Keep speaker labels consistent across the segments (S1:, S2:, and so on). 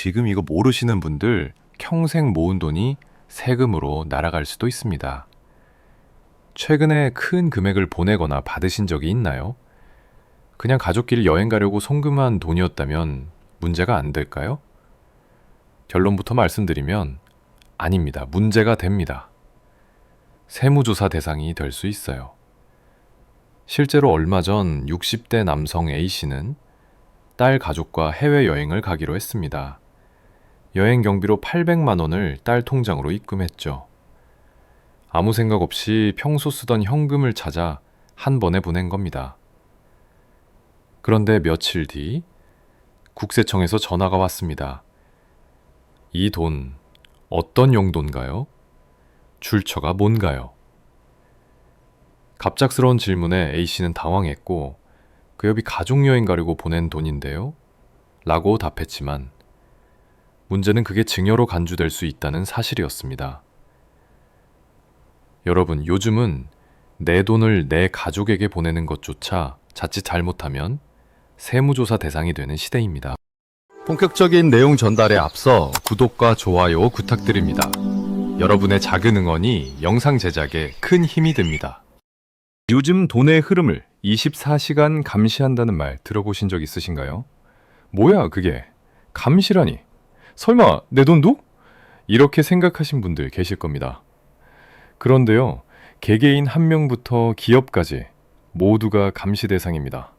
S1: 지금 이거 모르시는 분들 평생 모은 돈이 세금으로 날아갈 수도 있습니다. 최근에 큰 금액을 보내거나 받으신 적이 있나요? 그냥 가족끼리 여행 가려고 송금한 돈이었다면 문제가 안 될까요? 결론부터 말씀드리면 아닙니다. 문제가 됩니다. 세무조사 대상이 될 수 있어요. 실제로 얼마 전 60대 남성 A씨는 딸 가족과 해외여행을 가기로 했습니다. 여행 경비로 800만 원을 딸 통장으로 입금했죠. 아무 생각 없이 평소 쓰던 현금을 찾아 한 번에 보낸 겁니다. 그런데 며칠 뒤 국세청에서 전화가 왔습니다. 이 돈 어떤 용도인가요? 출처가 뭔가요? 갑작스러운 질문에 A씨는 당황했고 그 여비 가족여행 가려고 보낸 돈인데요? 라고 답했지만 문제는 그게 증여로 간주될 수 있다는 사실이었습니다. 여러분, 요즘은 내 돈을 내 가족에게 보내는 것조차 자칫 잘못하면 세무조사 대상이 되는 시대입니다.
S2: 본격적인 내용 전달에 앞서 구독과 좋아요 부탁드립니다. 여러분의 작은 응원이 영상 제작에 큰 힘이 됩니다.
S1: 요즘 돈의 흐름을 24시간 감시한다는 말 들어보신 적 있으신가요? 뭐야 그게? 감시라니? 설마 내 돈도? 이렇게 생각하신 분들 계실 겁니다. 그런데요, 개개인 한 명부터 기업까지 모두가 감시 대상입니다.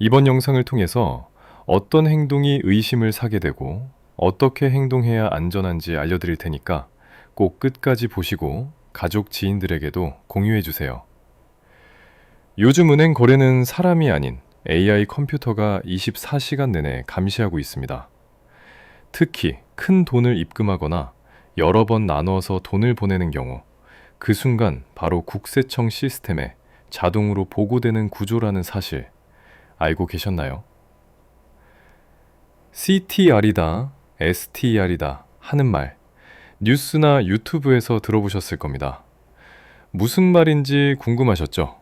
S1: 이번 영상을 통해서 어떤 행동이 의심을 사게 되고 어떻게 행동해야 안전한지 알려드릴 테니까 꼭 끝까지 보시고 가족 지인들에게도 공유해 주세요. 요즘 은행 거래는 사람이 아닌 AI 컴퓨터가 24시간 내내 감시하고 있습니다. 특히 큰 돈을 입금하거나 여러 번 나눠서 돈을 보내는 경우 그 순간 바로 국세청 시스템에 자동으로 보고되는 구조라는 사실 알고 계셨나요? CTR이다, STR이다 하는 말 뉴스나 유튜브에서 들어보셨을 겁니다. 무슨 말인지 궁금하셨죠?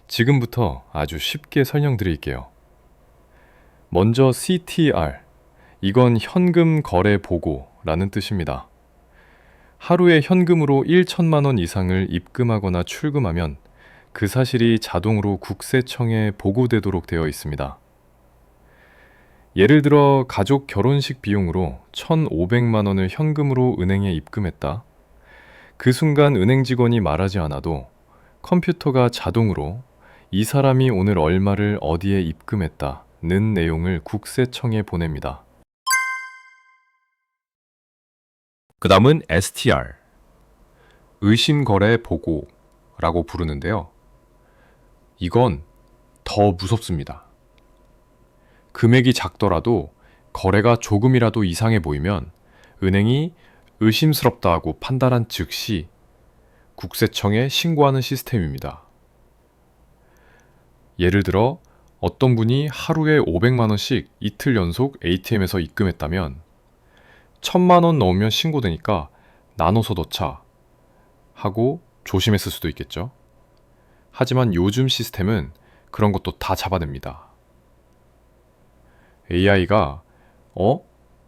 S1: 지금부터 아주 쉽게 설명드릴게요. 먼저 CTR, 이건 현금 거래 보고라는 뜻입니다. 하루에 현금으로 1천만 원 이상을 입금하거나 출금하면 그 사실이 자동으로 국세청에 보고되도록 되어 있습니다. 예를 들어 가족 결혼식 비용으로 1,500만 원을 현금으로 은행에 입금했다. 그 순간 은행 직원이 말하지 않아도 컴퓨터가 자동으로 이 사람이 오늘 얼마를 어디에 입금했다는 내용을 국세청에 보냅니다. 그 다음은 STR, 의심거래 보고라고 부르는데요. 이건 더 무섭습니다. 금액이 작더라도 거래가 조금이라도 이상해 보이면 은행이 의심스럽다고 판단한 즉시 국세청에 신고하는 시스템입니다. 예를 들어 어떤 분이 하루에 500만 원씩 이틀 연속 ATM에서 입금했다면 1,000만 원 넣으면 신고되니까 나눠서 넣자 하고 조심했을 수도 있겠죠. 하지만 요즘 시스템은 그런 것도 다 잡아냅니다. AI가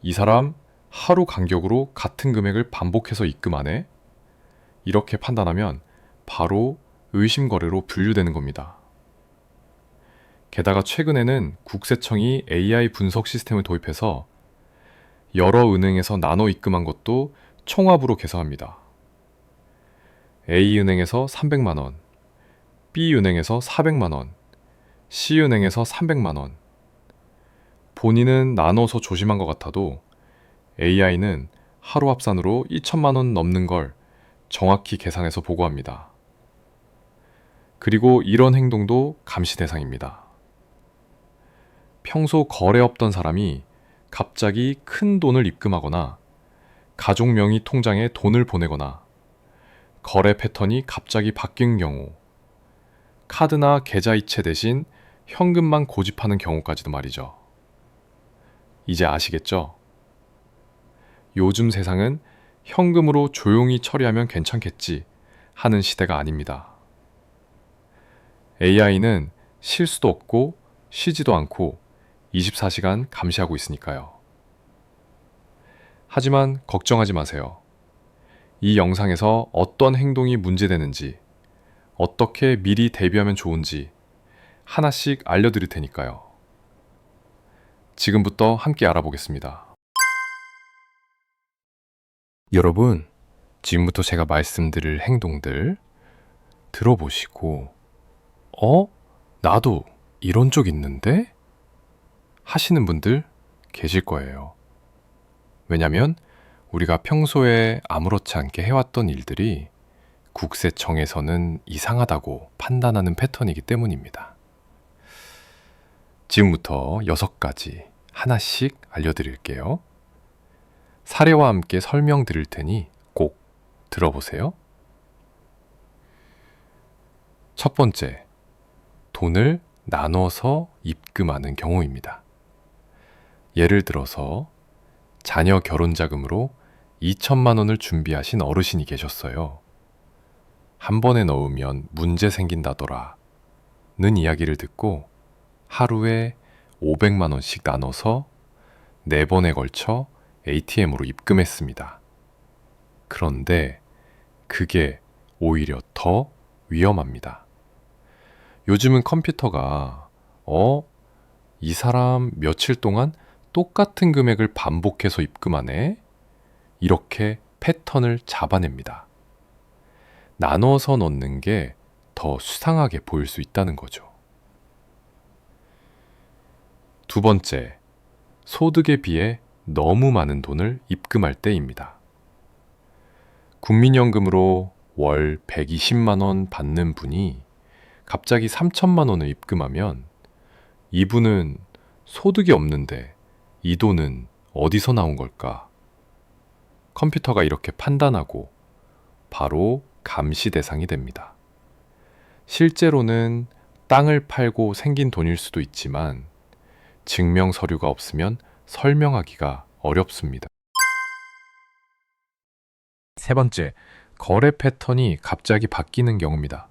S1: 이 사람 하루 간격으로 같은 금액을 반복해서 입금하네? 이렇게 판단하면 바로 의심거래로 분류되는 겁니다. 게다가 최근에는 국세청이 AI 분석 시스템을 도입해서 여러 은행에서 나눠 입금한 것도 총합으로 계산합니다. A은행에서 300만 원, B은행에서 400만 원, C은행에서 300만 원. 본인은 나눠서 조심한 것 같아도 AI는 하루 합산으로 2천만 원 넘는 걸 정확히 계산해서 보고합니다. 그리고 이런 행동도 감시 대상입니다. 평소 거래 없던 사람이 갑자기 큰 돈을 입금하거나 가족 명의 통장에 돈을 보내거나 거래 패턴이 갑자기 바뀐 경우, 카드나 계좌이체 대신 현금만 고집하는 경우까지도 말이죠. 이제 아시겠죠? 요즘 세상은 현금으로 조용히 처리하면 괜찮겠지 하는 시대가 아닙니다. AI는 실수도 없고 쉬지도 않고 24시간 감시하고 있으니까요. 하지만 걱정하지 마세요. 이 영상에서 어떤 행동이 문제되는지, 어떻게 미리 대비하면 좋은지 하나씩 알려드릴 테니까요. 지금부터 함께 알아보겠습니다. 여러분, 지금부터 제가 말씀드릴 행동들 들어보시고, 나도 이런 적 있는데? 하시는 분들 계실 거예요. 왜냐면 우리가 평소에 아무렇지 않게 해왔던 일들이 국세청에서는 이상하다고 판단하는 패턴이기 때문입니다. 지금부터 6가지 하나씩 알려드릴게요. 사례와 함께 설명드릴 테니 꼭 들어보세요. 첫 번째, 돈을 나눠서 입금하는 경우입니다. 예를 들어서 자녀 결혼 자금으로 2천만 원을 준비하신 어르신이 계셨어요. 한 번에 넣으면 문제 생긴다더라 는 이야기를 듣고 하루에 500만 원씩 나눠서 4번에 걸쳐 ATM으로 입금했습니다. 그런데 그게 오히려 더 위험합니다. 요즘은 컴퓨터가 이 사람 며칠 동안 똑같은 금액을 반복해서 입금하네? 이렇게 패턴을 잡아냅니다. 나눠서 넣는 게 더 수상하게 보일 수 있다는 거죠. 두 번째, 소득에 비해 너무 많은 돈을 입금할 때입니다. 국민연금으로 월 120만 원 받는 분이 갑자기 3천만 원을 입금하면 이분은 소득이 없는데 이 돈은 어디서 나온 걸까? 컴퓨터가 이렇게 판단하고 바로 감시 대상이 됩니다. 실제로는 땅을 팔고 생긴 돈일 수도 있지만 증명 서류가 없으면 설명하기가 어렵습니다. 세 번째, 거래 패턴이 갑자기 바뀌는 경우입니다.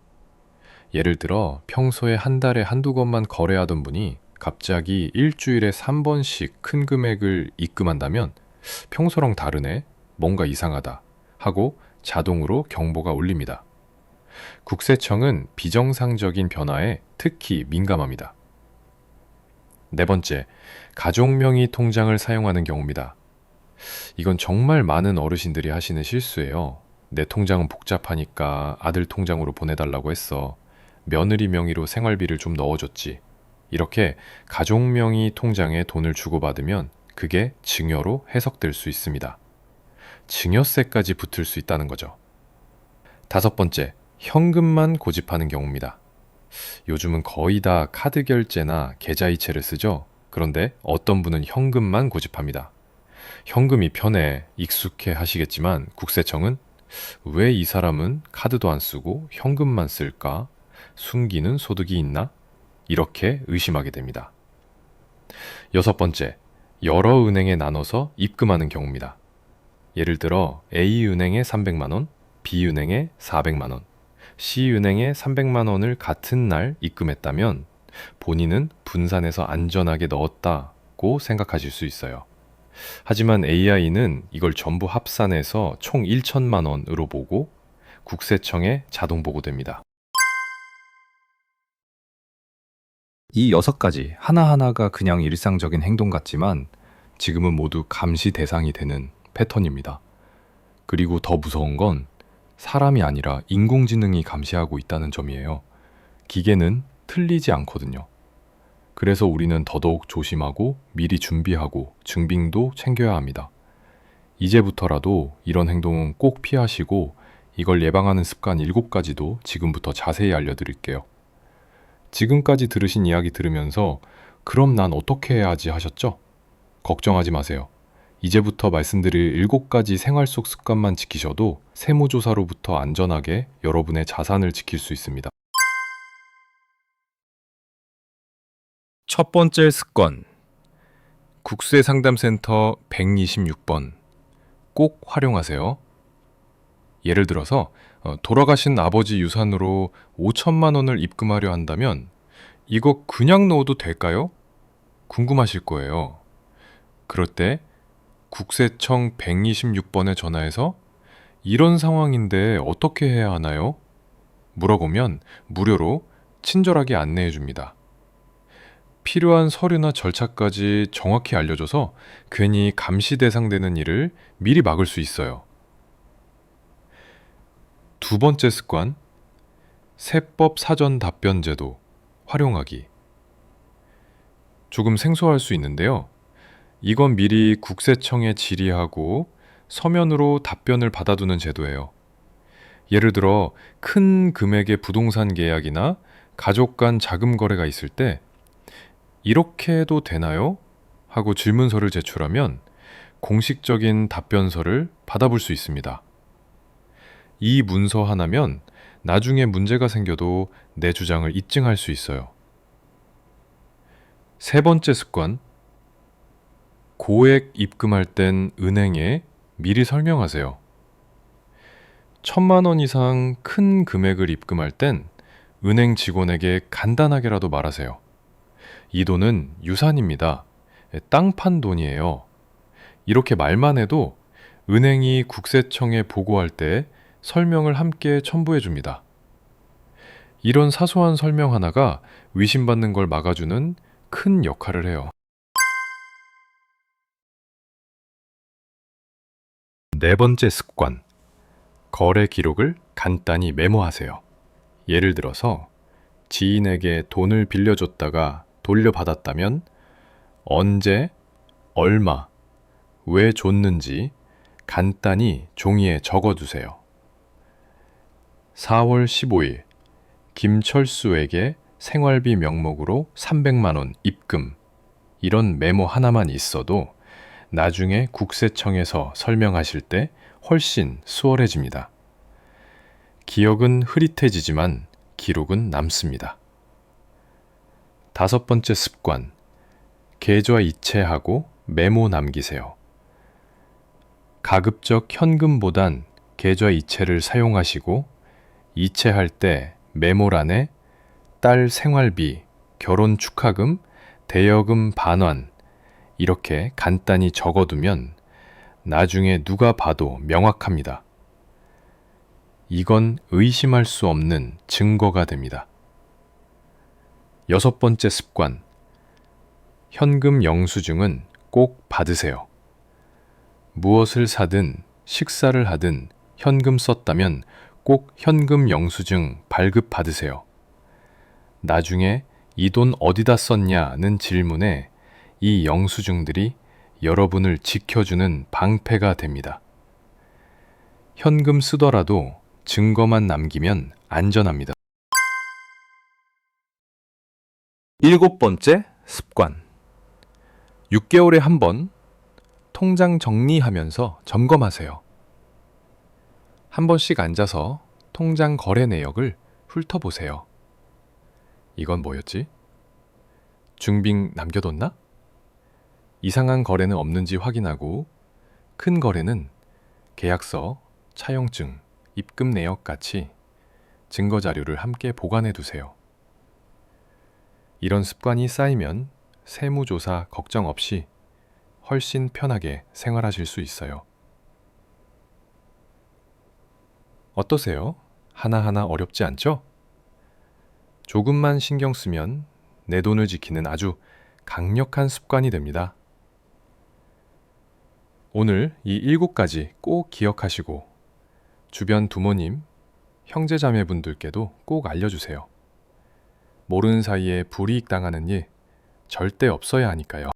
S1: 예를 들어 평소에 한 달에 한두 건만 거래하던 분이 갑자기 일주일에 3번씩 큰 금액을 입금한다면 평소랑 다르네, 뭔가 이상하다 하고 자동으로 경보가 울립니다. 국세청은 비정상적인 변화에 특히 민감합니다. 네 번째, 가족명의 통장을 사용하는 경우입니다. 이건 정말 많은 어르신들이 하시는 실수예요. 내 통장은 복잡하니까 아들 통장으로 보내달라고 했어. 며느리 명의로 생활비를 좀 넣어줬지. 이렇게 가족명의 통장에 돈을 주고받으면 그게 증여로 해석될 수 있습니다. 증여세까지 붙을 수 있다는 거죠. 다섯 번째, 현금만 고집하는 경우입니다. 요즘은 거의 다 카드 결제나 계좌이체를 쓰죠. 그런데 어떤 분은 현금만 고집합니다. 현금이 편해 익숙해 하시겠지만 국세청은 왜 이 사람은 카드도 안 쓰고 현금만 쓸까? 숨기는 소득이 있나? 이렇게 의심하게 됩니다. 여섯 번째, 여러 은행에 나눠서 입금하는 경우입니다. 예를 들어 A은행에 300만 원, B은행에 400만 원, C은행에 300만 원을 같은 날 입금했다면 본인은 분산해서 안전하게 넣었다고 생각하실 수 있어요. 하지만 AI는 이걸 전부 합산해서 총 1천만 원으로 보고 국세청에 자동 보고됩니다. 이 6가지 하나하나가 그냥 일상적인 행동 같지만 지금은 모두 감시 대상이 되는 패턴입니다. 그리고 더 무서운 건 사람이 아니라 인공지능이 감시하고 있다는 점이에요. 기계는 틀리지 않거든요. 그래서 우리는 더더욱 조심하고 미리 준비하고 증빙도 챙겨야 합니다. 이제부터라도 이런 행동은 꼭 피하시고 이걸 예방하는 습관 7가지도 지금부터 자세히 알려드릴게요. 지금까지 들으신 이야기 들으면서 그럼 난 어떻게 해야 하지 하셨죠? 걱정하지 마세요. 이제부터 말씀드릴 7가지 생활 속 습관만 지키셔도 세무조사로부터 안전하게 여러분의 자산을 지킬 수 있습니다. 첫 번째 습관, 국세상담센터 126번 꼭 활용하세요. 예를 들어서 돌아가신 아버지 유산으로 5천만 원을 입금하려 한다면 이거 그냥 넣어도 될까요? 궁금하실 거예요. 그럴 때 국세청 126번에 전화해서 이런 상황인데 어떻게 해야 하나요? 물어보면 무료로 친절하게 안내해 줍니다. 필요한 서류나 절차까지 정확히 알려줘서 괜히 감시 대상되는 일을 미리 막을 수 있어요. 두 번째 습관, 세법 사전 답변 제도 활용하기. 조금 생소할 수 있는데요. 이건 미리 국세청에 질의하고 서면으로 답변을 받아두는 제도예요. 예를 들어 큰 금액의 부동산 계약이나 가족 간 자금 거래가 있을 때 이렇게 해도 되나요? 하고 질문서를 제출하면 공식적인 답변서를 받아볼 수 있습니다. 이 문서 하나면 나중에 문제가 생겨도 내 주장을 입증할 수 있어요. 세 번째 습관, 고액 입금할 땐 은행에 미리 설명하세요. 1,000만 원 이상 큰 금액을 입금할 땐 은행 직원에게 간단하게라도 말하세요. 이 돈은 유산입니다. 땅 판 돈이에요. 이렇게 말만 해도 은행이 국세청에 보고할 때 설명을 함께 첨부해 줍니다. 이런 사소한 설명 하나가 의심받는 걸 막아주는 큰 역할을 해요. 네 번째 습관, 거래 기록을 간단히 메모하세요. 예를 들어서 지인에게 돈을 빌려줬다가 돌려받았다면 언제, 얼마, 왜 줬는지 간단히 종이에 적어두세요. 4월 15일 김철수에게 생활비 명목으로 300만 원 입금. 이런 메모 하나만 있어도 나중에 국세청에서 설명하실 때 훨씬 수월해집니다. 기억은 흐릿해지지만 기록은 남습니다. 다섯 번째 습관, 계좌 이체하고 메모 남기세요. 가급적 현금보단 계좌 이체를 사용하시고 이체할 때 메모란에 딸 생활비, 결혼 축하금, 대여금 반환 이렇게 간단히 적어두면 나중에 누가 봐도 명확합니다. 이건 의심할 수 없는 증거가 됩니다. 여섯 번째 습관, 현금 영수증은 꼭 받으세요. 무엇을 사든 식사를 하든 현금 썼다면 꼭 현금 영수증 발급 받으세요. 나중에 이 돈 어디다 썼냐는 질문에 이 영수증들이 여러분을 지켜주는 방패가 됩니다. 현금 쓰더라도 증거만 남기면 안전합니다. 일곱 번째 습관. 6개월에 한 번 통장 정리하면서 점검하세요. 한 번씩 앉아서 통장 거래 내역을 훑어보세요. 이건 뭐였지? 중빙 남겨뒀나? 이상한 거래는 없는지 확인하고 큰 거래는 계약서, 차용증, 입금 내역 같이 증거 자료를 함께 보관해 두세요. 이런 습관이 쌓이면 세무조사 걱정 없이 훨씬 편하게 생활하실 수 있어요. 어떠세요? 하나하나 어렵지 않죠? 조금만 신경 쓰면 내 돈을 지키는 아주 강력한 습관이 됩니다. 오늘 이 7가지 꼭 기억하시고 주변 부모님, 형제자매분들께도 꼭 알려주세요. 모르는 사이에 불이익 당하는 일 절대 없어야 하니까요.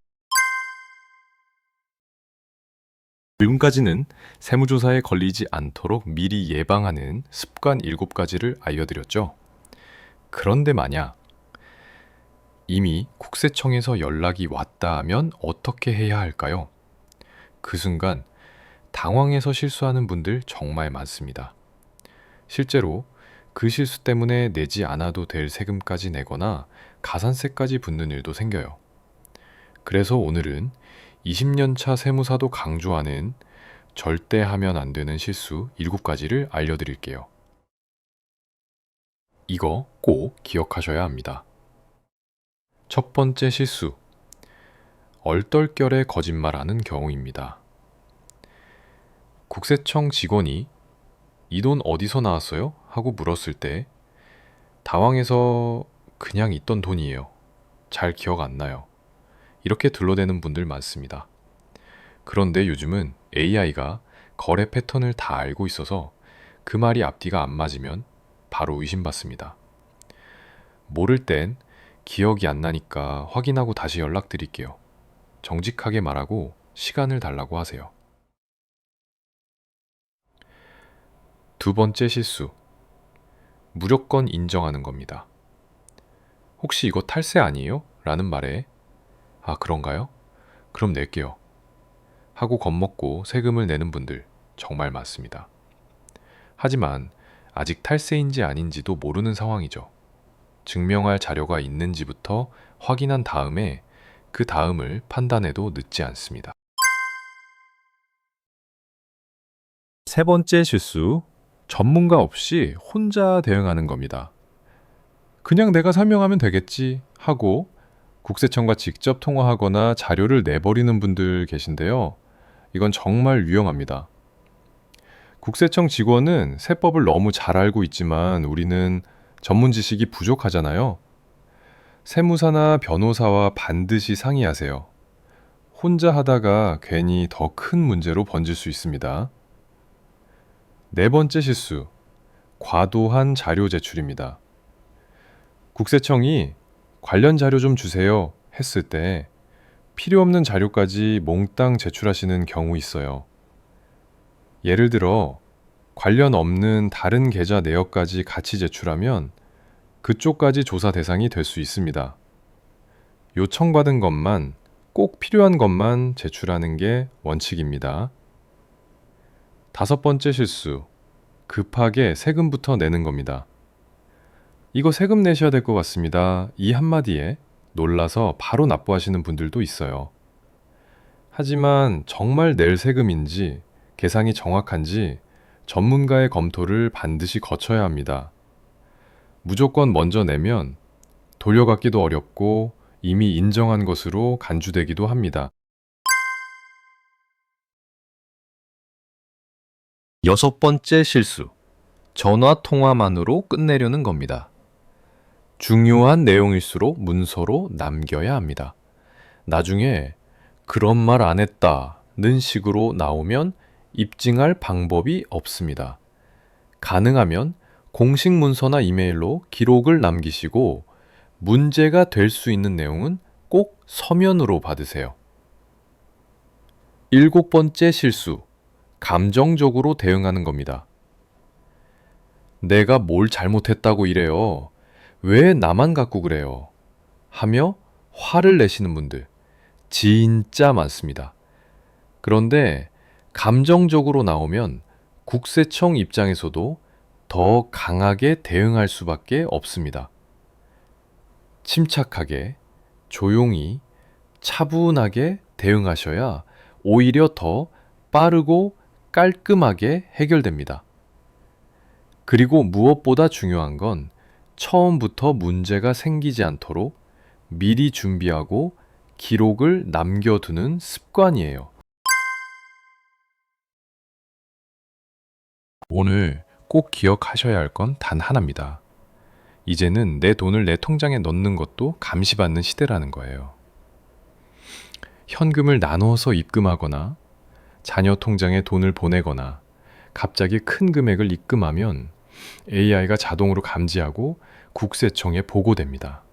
S1: 지금까지는 세무조사에 걸리지 않도록 미리 예방하는 습관 7가지를 알려드렸죠. 그런데 만약 이미 국세청에서 연락이 왔다 하면 어떻게 해야 할까요? 그 순간 당황해서 실수하는 분들 정말 많습니다. 실제로 그 실수 때문에 내지 않아도 될 세금까지 내거나 가산세까지 붙는 일도 생겨요. 그래서 오늘은 20년 차 세무사도 강조하는 절대 하면 안 되는 실수 7가지를 알려드릴게요. 이거 꼭 기억하셔야 합니다. 첫 번째 실수, 얼떨결에 거짓말하는 경우입니다. 국세청 직원이 이 돈 어디서 나왔어요? 하고 물었을 때 당황해서 그냥 있던 돈이에요. 잘 기억 안 나요. 이렇게 둘러대는 분들 많습니다. 그런데 요즘은 AI가 거래 패턴을 다 알고 있어서 그 말이 앞뒤가 안 맞으면 바로 의심받습니다. 모를 땐 기억이 안 나니까 확인하고 다시 연락드릴게요. 정직하게 말하고 시간을 달라고 하세요. 두 번째 실수. 무조건 인정하는 겁니다. 혹시 이거 탈세 아니에요? 라는 말에 아, 그런가요? 그럼 낼게요. 하고 겁먹고 세금을 내는 분들 정말 많습니다. 하지만 아직 탈세인지 아닌지도 모르는 상황이죠. 증명할 자료가 있는지부터 확인한 다음에 그 다음을 판단해도 늦지 않습니다. 세 번째 실수. 전문가 없이 혼자 대응하는 겁니다. 그냥 내가 설명하면 되겠지 하고 국세청과 직접 통화하거나 자료를 내버리는 분들 계신데요. 이건 정말 유용합니다. 국세청 직원은 세법을 너무 잘 알고 있지만 우리는 전문 지식이 부족하잖아요. 세무사나 변호사와 반드시 상의하세요. 혼자 하다가 괜히 더 큰 문제로 번질 수 있습니다. 네 번째 실수. 과도한 자료 제출입니다. 국세청이 관련 자료 좀 주세요 했을 때 필요 없는 자료까지 몽땅 제출하시는 경우 있어요. 예를 들어 관련 없는 다른 계좌 내역까지 같이 제출하면 그쪽까지 조사 대상이 될 수 있습니다. 요청받은 것만, 꼭 필요한 것만 제출하는 게 원칙입니다. 다섯 번째 실수. 급하게 세금부터 내는 겁니다. 이거 세금 내셔야 될 것 같습니다. 이 한마디에 놀라서 바로 납부하시는 분들도 있어요. 하지만 정말 낼 세금인지 계산이 정확한지 전문가의 검토를 반드시 거쳐야 합니다. 무조건 먼저 내면 돌려받기도 어렵고 이미 인정한 것으로 간주되기도 합니다.
S2: 여섯 번째 실수. 전화 통화만으로 끝내려는 겁니다.
S1: 중요한 내용일수록 문서로 남겨야 합니다. 나중에 그런 말 안 했다는 식으로 나오면 입증할 방법이 없습니다. 가능하면 공식 문서나 이메일로 기록을 남기시고 문제가 될 수 있는 내용은 꼭 서면으로 받으세요. 일곱 번째 실수. 감정적으로 대응하는 겁니다. 내가 뭘 잘못했다고 이래요. 왜 나만 갖고 그래요? 하며 화를 내시는 분들 진짜 많습니다. 그런데 감정적으로 나오면 국세청 입장에서도 더 강하게 대응할 수밖에 없습니다. 침착하게, 조용히, 차분하게 대응하셔야 오히려 더 빠르고 깔끔하게 해결됩니다. 그리고 무엇보다 중요한 건 처음부터 문제가 생기지 않도록 미리 준비하고 기록을 남겨두는 습관이에요. 오늘 꼭 기억하셔야 할 건 단 하나입니다. 이제는 내 돈을 내 통장에 넣는 것도 감시받는 시대라는 거예요. 현금을 나눠서 입금하거나 자녀 통장에 돈을 보내거나 갑자기 큰 금액을 입금하면 AI가 자동으로 감지하고 국세청에 보고됩니다.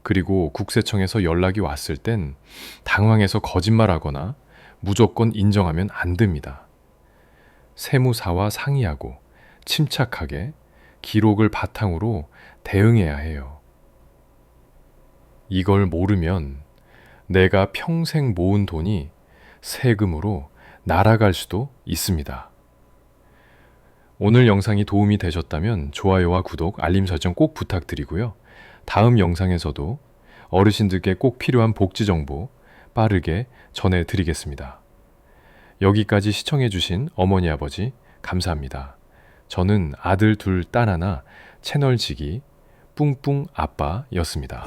S1: 그리고 국세청에서 연락이 왔을 땐 당황해서 거짓말하거나 무조건 인정하면 안 됩니다. 세무사와 상의하고 침착하게 기록을 바탕으로 대응해야 해요. 이걸 모르면 내가 평생 모은 돈이 세금으로 날아갈 수도 있습니다. 오늘 영상이 도움이 되셨다면 좋아요와 구독, 알림 설정 꼭 부탁드리고요. 다음 영상에서도 어르신들께 꼭 필요한 복지 정보 빠르게 전해드리겠습니다. 여기까지 시청해주신 어머니 아버지 감사합니다. 저는 아들 둘 딸 하나 채널 지기 뿡뿡 아빠였습니다.